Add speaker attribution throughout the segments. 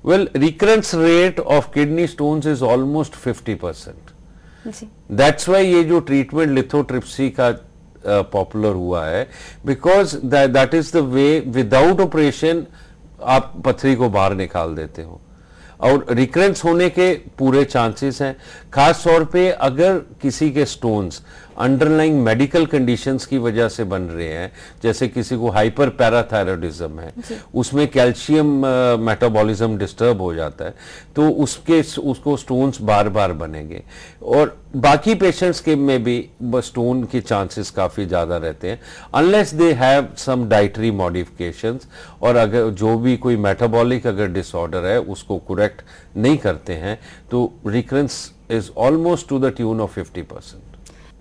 Speaker 1: Well, recurrence rate of kidney stones is almost 50%. That's why ये जो treatment lithotripsy का popular हुआ है, because that is the way, without operation आप पथरी को बाहर निकाल देते हो और रिकरेंस होने के पूरे चांसेस हैं। खास तौर पे अगर किसी के स्टोन्स अंडरलाइंग मेडिकल कंडीशंस की वजह से बन रहे हैं, जैसे किसी को हाइपर पैराथायरॉइडिज्म है, उसमें कैल्शियम मेटाबॉलिज्म डिस्टर्ब हो जाता है, तो उसको स्टोन्स बार बार बनेंगे। और बाकी पेशेंट्स के में भी स्टोन के चांसेस काफ़ी ज़्यादा रहते हैं unless they have some dietary modifications, और अगर जो भी कोई मेटाबॉलिक अगर डिसऑर्डर है उसको करेक्ट नहीं करते हैं तो recurrence is almost two the tune of 50%।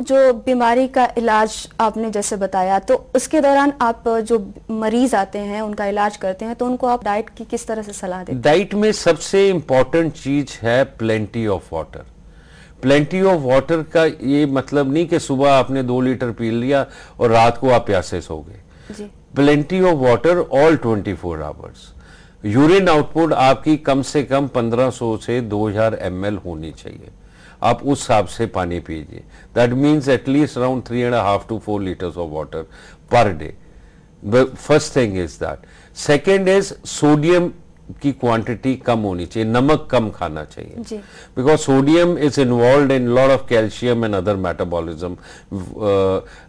Speaker 2: जो बीमारी का इलाज आपने जैसे बताया, तो उसके दौरान आप जो मरीज आते हैं उनका इलाज करते हैं, तो उनको आप डाइट की किस तरह से सलाह देते हैं?
Speaker 1: डाइट में सबसे इंपॉर्टेंट चीज है plenty of water. Plenty of water का ये मतलब नहीं कि सुबह आपने 2 लीटर पी लिया और रात को आप प्यासे सो गए। Plenty of water all 24 hours. Urine output आपकी कम से कम 1500 से 2000 ml होनी चाहिए, आप उस हिसाब से पानी पीजिए। That means at least around 3.5 to 4 liters of water per day. First thing is that. Second is sodium की क्वांटिटी कम होनी चाहिए, नमक कम खाना चाहिए, because sodium is involve in lot of calcium and other metabolism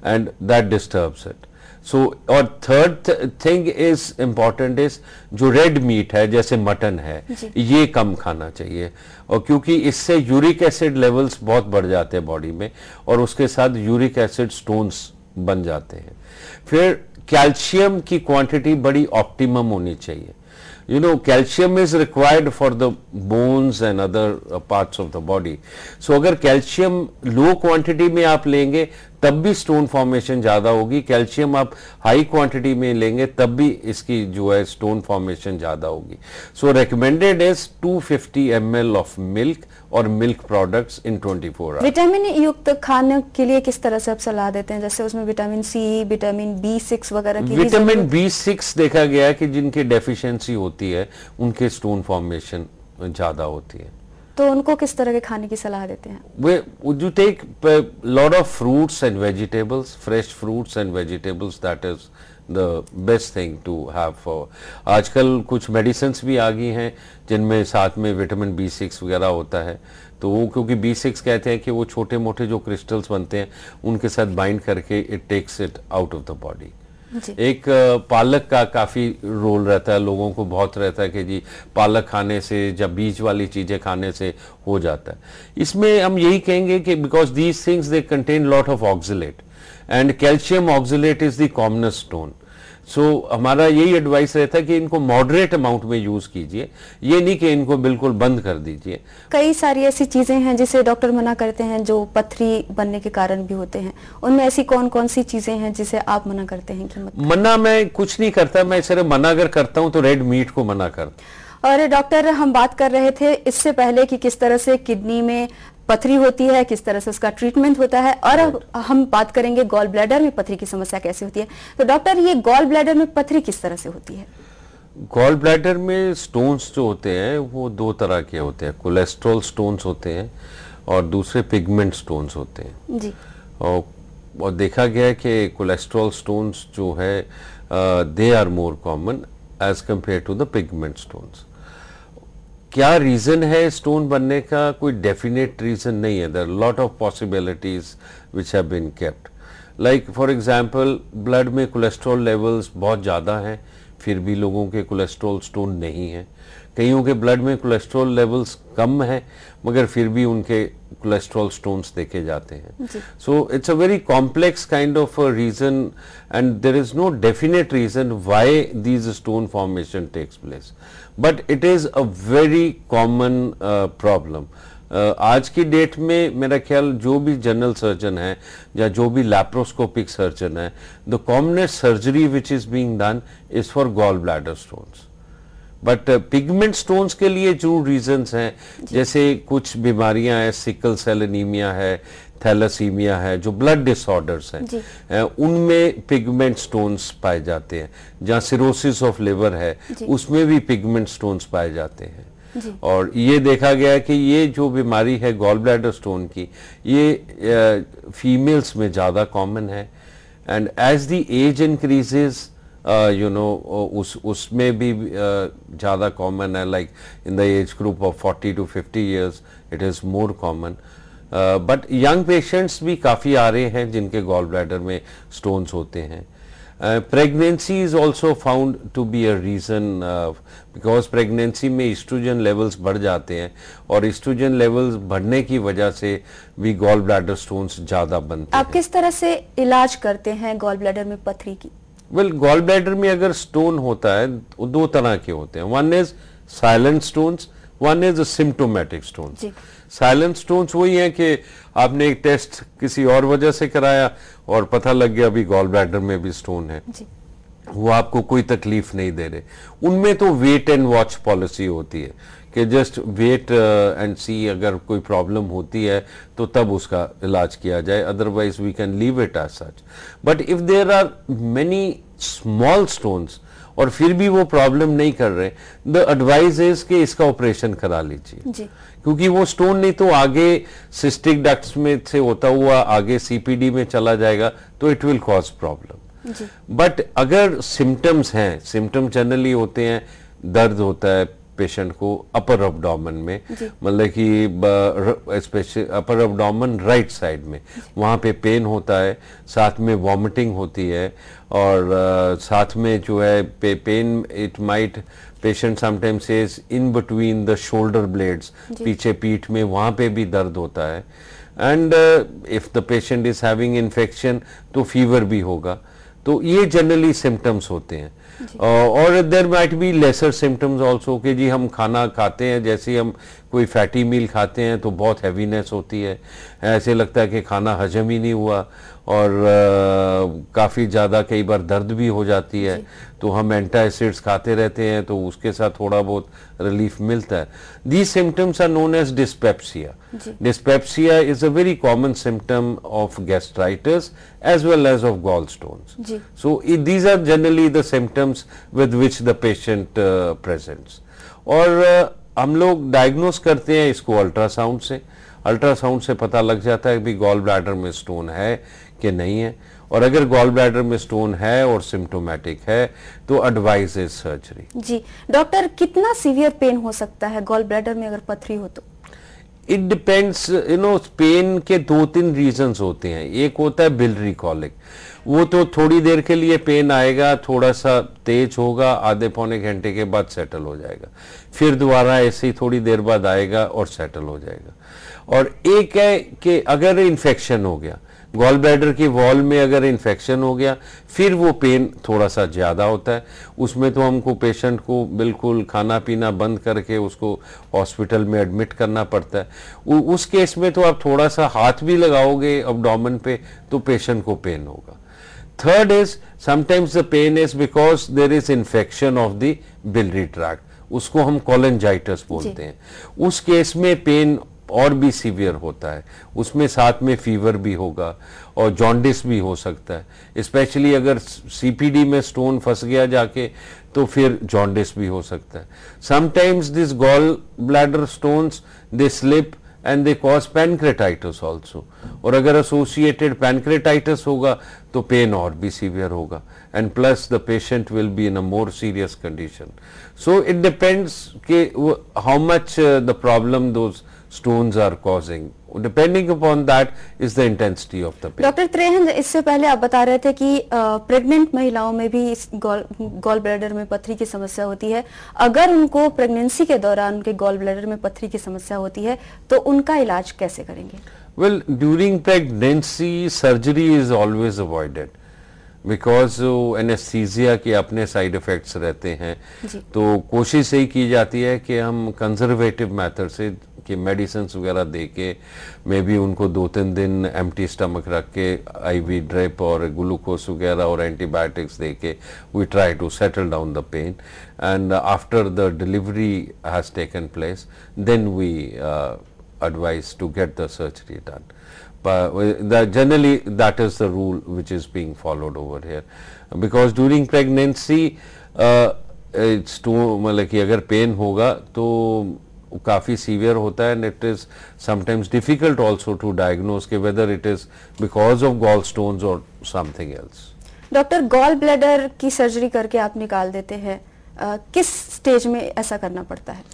Speaker 1: and that disturbs it. So और third thing is important is जो रेड मीट है जैसे मटन है, ये कम खाना चाहिए, और क्योंकि इससे यूरिक एसिड लेवल्स बहुत बढ़ जाते हैं बॉडी में और उसके साथ यूरिक एसिड स्टोन्स बन जाते हैं। फिर कैल्शियम की क्वांटिटी बड़ी ऑप्टिमम होनी चाहिए। You know, calcium is required for the bones and other parts of the body. So अगर कैल्शियम लो क्वांटिटी में आप लेंगे तब भी स्टोन फॉर्मेशन ज्यादा होगी, कैल्शियम आप हाई क्वांटिटी में लेंगे तब भी इसकी जो है स्टोन फॉर्मेशन ज्यादा होगी। So recommended is 250 ml of milk और milk products in 24 hours.
Speaker 2: Vitamin युक्त खाने के लिए किस तरह से आप सलाह देते हैं, जैसे उसमें विटामिन सी, विटामिन B6 वगैरह की?
Speaker 1: विटामिन B6 देखा गया है कि जिनकी डेफिशिएंसी होती है उनके स्टोन फॉर्मेशन ज्यादा होती है।
Speaker 2: तो उनको किस तरह के खाने की सलाह देते हैं?
Speaker 1: You take a lot of fruits and vegetables, fresh fruits and vegetables, that is the best thing to have for। आजकल कुछ मेडिसिन्स भी आ गई हैं जिनमें साथ में विटामिन B6 वगैरह होता है, तो वो क्योंकि B6 कहते हैं कि वो छोटे मोटे जो क्रिस्टल्स बनते हैं उनके साथ बाइंड करके it takes it out of the body. एक पालक का काफी रोल रहता है, लोगों को बहुत रहता है कि जी पालक खाने से, जब बीज वाली चीजें खाने से हो जाता है। इसमें हम यही कहेंगे कि because these things they contain lot of oxalate and calcium oxalate is the commonest stone. So हमारा यही एडवाइस रहता है कि इनको मॉडरेट अमाउंट में यूज कीजिए, ये नहीं कि इनको बिल्कुल बंद कर दीजिए।
Speaker 2: कई सारी ऐसी चीजें हैं जिसे डॉक्टर मना करते हैं जो पथरी बनने के कारण भी होते हैं, उनमें ऐसी कौन कौन सी चीजें हैं जिसे आप मना करते हैं कि मत?
Speaker 1: मना मैं कुछ नहीं करता, मैं सिर्फ मना अगर करता हूं तो रेड मीट को मना करता।
Speaker 2: और डॉक्टर, हम बात कर रहे थे इससे पहले कि किस तरह से किडनी में पथरी होती है, किस तरह से उसका ट्रीटमेंट होता है, और अब हम बात करेंगे गॉल ब्लैडर में पथरी की समस्या कैसे होती है। तो डॉक्टर, ये गॉल ब्लैडर में पथरी किस तरह से होती है?
Speaker 1: गॉल ब्लैडर में स्टोन्स जो होते हैं वो 2 तरह के होते हैं, कोलेस्ट्रॉल स्टोन्स होते हैं और दूसरे पिगमेंट स्टोन्स होते हैं जी। और देखा गया है कि कोलेस्ट्रॉल स्टोन्स जो है they are more common as compare to the pigment stones. क्या रीजन है स्टोन बनने का? कोई डेफिनेट रीजन नहीं है। There lot of possibilities which have been kept, like for example blood में कोलेस्ट्रॉल लेवल्स बहुत ज़्यादा हैं फिर भी लोगों के कोलेस्ट्रॉल स्टोन नहीं है, कईयों के ब्लड में कोलेस्ट्रॉल लेवल्स कम है मगर फिर भी उनके कोलेस्ट्रॉल स्टोन्स देखे जाते हैं। So it's a very complex kind of reason and there is no definite reason why these stone formation takes place, but it is a very common problem. आज की डेट में मेरा ख्याल जो भी जनरल सर्जन है या जो भी लैप्रोस्कोपिक सर्जन है, the commonest surgery which is being done is for gall bladder stones, but pigment stones के लिए जो रीजंस हैं, जैसे कुछ बीमारियां हैं, सिकल सेल एनीमिया है, थैलासीमिया है, जो ब्लड डिसऑर्डर्स हैं, उनमें पिगमेंट स्टोन्स पाए जाते हैं। जहाँ सिरोसिस ऑफ लिवर है, उसमें भी पिगमेंट स्टोन्स पाए जाते हैं। और ये देखा गया है कि ये जो बीमारी है गॉल ब्लैडर स्टोन की, ये फीमेल्स में ज़्यादा कॉमन है। And as the age increases उसमें भी ज़्यादा कॉमन है, like in the age group of 40 to 50 years it is more common. But young patients भी काफ़ी आ रहे हैं जिनके गॉल ब्लैडर में स्टोन्स होते हैं। Pregnancy is also found to be a reason, because pregnancy में ईस्ट्रोजन लेवल्स बढ़ जाते हैं, और ईस्ट्रोजन लेवल्स बढ़ने की वजह से भी गॉल ब्लैडर स्टोन्स ज़्यादा बनते हैं।
Speaker 2: आप किस तरह से इलाज करते हैं गॉल ब्लैडर में पथरी की?
Speaker 1: वेल, गॉल ब्लैडर में अगर स्टोन होता है वो दो तरह के होते हैं। One is silent stones, one is symptomatic stones. Silent stones वही है कि आपने एक टेस्ट किसी और वजह से कराया और पता लग गया अभी गॉल ब्लैडर में भी स्टोन है, वो आपको कोई तकलीफ नहीं दे रहे। उनमें तो वेट एंड वॉच पॉलिसी होती है कि जस्ट वेट एंड सी, अगर कोई प्रॉब्लम होती है तो तब उसका इलाज किया जाए, otherwise we can leave it as such. But if there are many small stones और फिर भी वो प्रॉब्लम नहीं कर रहे, द एडवाइस इज कि इसका ऑपरेशन करा लीजिए, क्योंकि वो स्टोन नहीं तो आगे सिस्टिक डक्ट्स में से होता हुआ आगे सीपीडी में चला जाएगा, तो it will cause problem. But अगर सिम्टम्स हैं, सिम्टम जनरली होते हैं, दर्द होता है पेशेंट को अपर एब्डोमेन में, मतलब कि specially upper abdomen right side में, वहाँ पे पेन होता है, साथ में वॉमिटिंग होती है, और साथ में जो है pain it might, patient sometimes says in between the shoulder blades, पीछे पीठ में वहाँ पे भी दर्द होता है। And if the patient is having infection तो फीवर भी होगा। तो ये जनरली सिम्टम्स होते हैं। और there might be lesser symptoms also, कि जी हम खाना खाते हैं, जैसे ही हम कोई फैटी मील खाते हैं तो बहुत हैवीनेस होती है, ऐसे लगता है कि खाना हजम ही नहीं हुआ, और काफ़ी ज़्यादा कई बार दर्द भी हो जाती है, तो हम एंटासिड्स खाते रहते हैं तो उसके साथ थोड़ा बहुत रिलीफ मिलता है। These symptoms are known as dyspepsia. Dyspepsia is a very common symptom of gastritis as well as of gallstones. So these are generally the symptoms with which the patient presents. और हम लोग diagnose करते हैं इसको ultrasound से। Ultrasound से पता लग जाता है कि गॉल ब्लैडर में स्टोन है कि नहीं है, और अगर गॉल ब्लैडर में स्टोन है और सिम्टोमेटिक है तो एडवाइस इज सर्जरी।
Speaker 2: जी डॉक्टर, कितना सीवियर पेन हो सकता है गॉल ब्लैडर में अगर पथरी हो तो?
Speaker 1: इट डिपेंड्स, पेन के दो तीन रीजंस होते हैं। एक होता है बिलियरी कॉलिक, वो तो थोड़ी देर के लिए पेन आएगा, थोड़ा सा तेज होगा, आधे पौने घंटे के बाद सेटल हो जाएगा, फिर दोबारा ऐसे ही थोड़ी देर बाद आएगा और सेटल हो जाएगा। और एक है कि अगर इन्फेक्शन हो गया, गॉल ब्लैडर की वॉल में अगर इन्फेक्शन हो गया, फिर वो पेन थोड़ा सा ज़्यादा होता है। उसमें तो हमको पेशेंट को बिल्कुल खाना पीना बंद करके उसको हॉस्पिटल में एडमिट करना पड़ता है। उस केस में तो आप थोड़ा सा हाथ भी लगाओगे एब्डोमेन पे तो पेशेंट को पेन होगा। Third is sometimes the pain is because there is infection of the biliary tract, उसको हम कोलेंजाइटिस बोलते हैं। उस केस में पेन और भी सीवियर होता है, उसमें साथ में फीवर भी होगा और जॉन्डिस भी हो सकता है। स्पेशली अगर सीपीडी में स्टोन फंस गया जाके तो फिर जॉन्डिस भी हो सकता है। Sometimes this gall bladder stones they slip and they cause pancreatitis also, और अगर एसोसिएटेड पैनक्रेटाइटिस होगा तो पेन और भी सीवियर होगा, and plus the patient will be in a more serious condition. So it depends कि how much the problem those stones are causing. Depending upon that is the intensity of the pain.
Speaker 2: Doctor Trehan, इससे पहले आप बता रहे थे कि pregnant महिलाओं में भी इस गॉल ब्लैडर में पथरी की समस्या होती है। अगर उनको प्रेगनेंसी के दौरान उनके गॉल ब्लैडर में पथरी की समस्या होती है तो उनका इलाज कैसे करेंगे?
Speaker 1: Well, during pregnancy surgery is always avoided because anaesthesia के अपने साइड इफेक्ट्स रहते हैं। तो कोशिश यही की जाती है कि हम कंजर्वेटिव मेथड से कि मेडिसिन वगैरह दे के मे बी उनको 2-3 दिन एम्प्टी स्टमक रख के IV ड्रिप और ग्लूकोज वगैरह और एंटीबायोटिक्स दे के we try to settle down the pain, and after the delivery has taken place then we advise to get the surgery done. But generally that is the rule which is being followed over here, because during pregnancy it's too मतलब कि अगर pen होगा तो काफ़ी severe होता है, and it is sometimes difficult also to diagnose कि whether it is because of gallstones or something else.
Speaker 2: Doctor, gall bladder की सर्जरी करके आप निकाल देते हैं, किस स्टेज में ऐसा करना पड़ता है?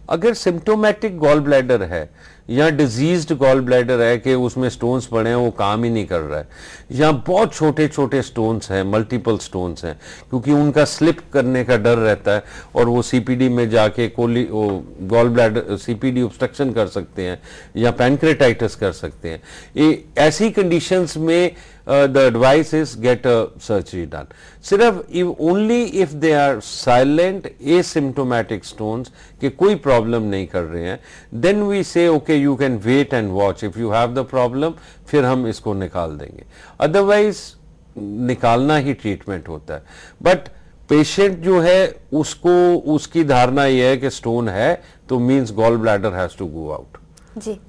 Speaker 1: अगर सिम्टोमेटिक गॉल ब्लैडर है या डिजीज्ड गॉल ब्लैडर है कि उसमें स्टोन्स पड़े हैं, वो काम ही नहीं कर रहा है, या बहुत छोटे छोटे स्टोन्स हैं, मल्टीपल स्टोन्स हैं, क्योंकि उनका स्लिप करने का डर रहता है और वो CPD में जाके गॉल ब्लैडर CPD ऑब्स्ट्रक्शन कर सकते हैं या पैनक्रेटाइटिस कर सकते हैं। ऐसी कंडीशंस में the advice is get a surgery done. सिर्फ only if they are silent asymptomatic stones कि कोई प्रॉब्लम नहीं कर रहे हैं, then we say okay you can wait and watch, if you have the problem फिर हम इसको निकाल देंगे, otherwise निकालना ही ट्रीटमेंट होता है। बट पेशेंट जो है उसको उसकी धारणा यह है कि स्टोन है तो means gall bladder has to go out
Speaker 2: जी।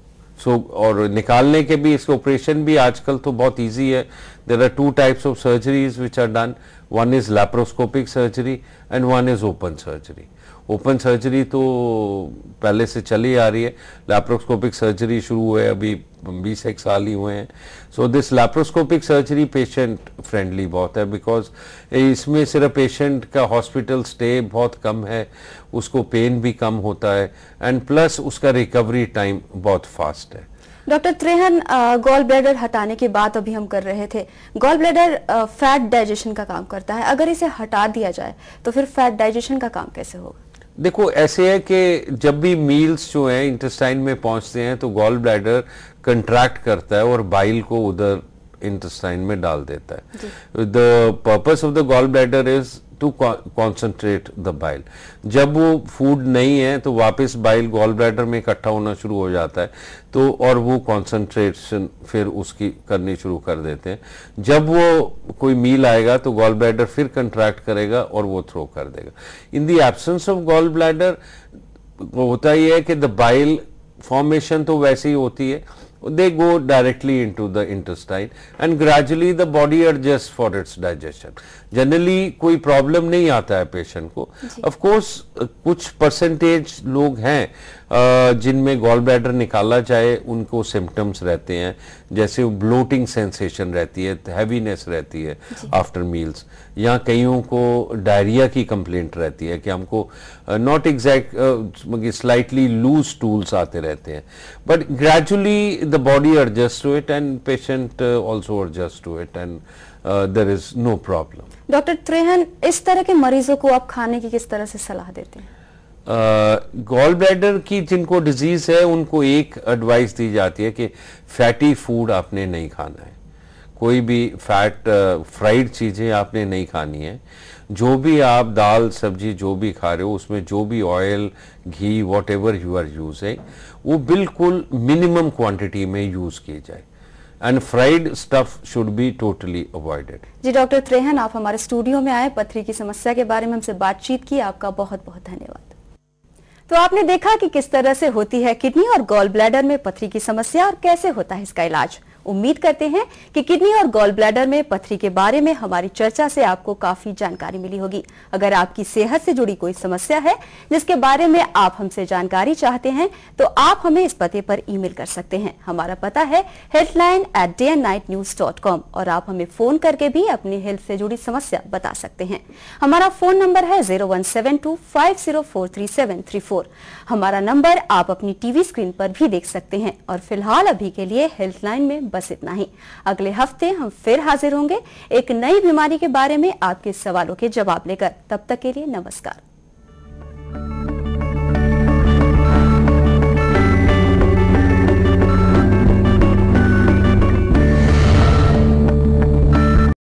Speaker 1: और निकालने के भी इसके ऑपरेशन भी आजकल तो बहुत इजी है। There are 2 types of surgeries which are done, one is laparoscopic surgery and one is open surgery. Open surgery तो पहले से चली आ रही है, लैप्रोस्कोपिक सर्जरी शुरू हुए अभी 20 साल ही हुए हैं। So this laparoscopic surgery patient friendly बहुत है, बिकॉज इसमें सिर्फ पेशेंट का हॉस्पिटल स्टे बहुत कम है, उसको पेन भी कम होता है, एंड प्लस उसका रिकवरी टाइम बहुत फास्ट है।
Speaker 2: डॉक्टर त्रेहन, गॉल ब्लैडर हटाने की बात अभी हम कर रहे थे। गॉल ब्लैडर फैट डाइजेशन का काम करता है, अगर इसे हटा दिया जाए तो फिर फैट डाइजेशन का काम कैसे होगा?
Speaker 1: देखो ऐसे है कि जब भी मील्स जो हैं इंटेस्टाइन में पहुंचते हैं तो गॉल ब्लैडर कंट्रैक्ट करता है और बाइल को उधर इंटेस्टाइन में डाल देता है। The purpose of the gall bladder is to concentrate the bile. जब वो फूड नहीं है तो वापस बाइल गॉल ब्लैडर में इकट्ठा होना शुरू हो जाता है, तो और वो कॉन्सेंट्रेशन फिर उसकी करनी शुरू कर देते हैं। जब वो कोई मील आएगा तो गॉल ब्लैडर फिर कंट्रैक्ट करेगा और वो थ्रो कर देगा। In the absence of gall bladder होता ही है कि द बाइल फॉर्मेशन तो वैसे ही होती है, they go directly into the intestine and gradually the body adjusts for its digestion. Generally कोई प्रॉब्लम नहीं आता है पेशेंट को। ऑफ कोर्स कुछ परसेंटेज लोग हैं जिनमें गॉल ब्लैडर निकाला जाए उनको सिम्टम्स रहते हैं, जैसे ब्लोटिंग सेंसेशन रहती है, हैवीनेस रहती है आफ्टर मील्स, या कईयों को डायरिया की कंप्लेंट रहती है कि हमको not exact slightly loose stools आते रहते हैं, but gradually the body adjust to it and patient also adjust to it and there is no problem.
Speaker 2: Doctor Trehan, इस तरह के मरीजों को आप खाने की किस तरह से सलाह देते हैं?
Speaker 1: गॉल ब्लैडर की जिनको डिजीज है उनको एक एडवाइस दी जाती है कि फैटी फूड आपने नहीं खाना है, कोई भी फैट फ्राइड चीजें आपने नहीं खानी है। जो भी आप दाल सब्जी जो भी खा रहे हो उसमें जो भी ऑयल घी whatever you are using वो बिल्कुल मिनिमम क्वांटिटी में यूज की जाए, and fried stuff should be totally avoided.
Speaker 2: जी डॉक्टर त्रेहन, आप हमारे स्टूडियो में आए, पथरी की समस्या के बारे में हमसे बातचीत की, आपका बहुत बहुत धन्यवाद। तो आपने देखा कि किस तरह से होती है किडनी और गॉल ब्लैडर में पथरी की समस्या और कैसे होता है इसका इलाज। उम्मीद करते हैं कि किडनी और गॉल ब्लैडर में पथरी के बारे में हमारी चर्चा से आपको काफी जानकारी मिली होगी। अगर आपकी सेहत से जुड़ी कोई समस्या है जिसके बारे में आप हमसे जानकारी चाहते हैं तो आप हमें इस पते पर ईमेल कर सकते हैं। हमारा पता है healthline@dayandnightnews.com और आप हमें फोन करके भी अपनी हेल्थ से जुड़ी समस्या बता सकते हैं। हमारा फोन नंबर है 0172504334। हमारा नंबर आप अपनी टीवी स्क्रीन पर भी देख सकते हैं। और फिलहाल अभी के लिए हेल्थलाइन में बस इतना ही। अगले हफ्ते हम फिर हाजिर होंगे एक नई बीमारी के बारे में आपके सवालों के जवाब लेकर। तब तक के लिए नमस्कार।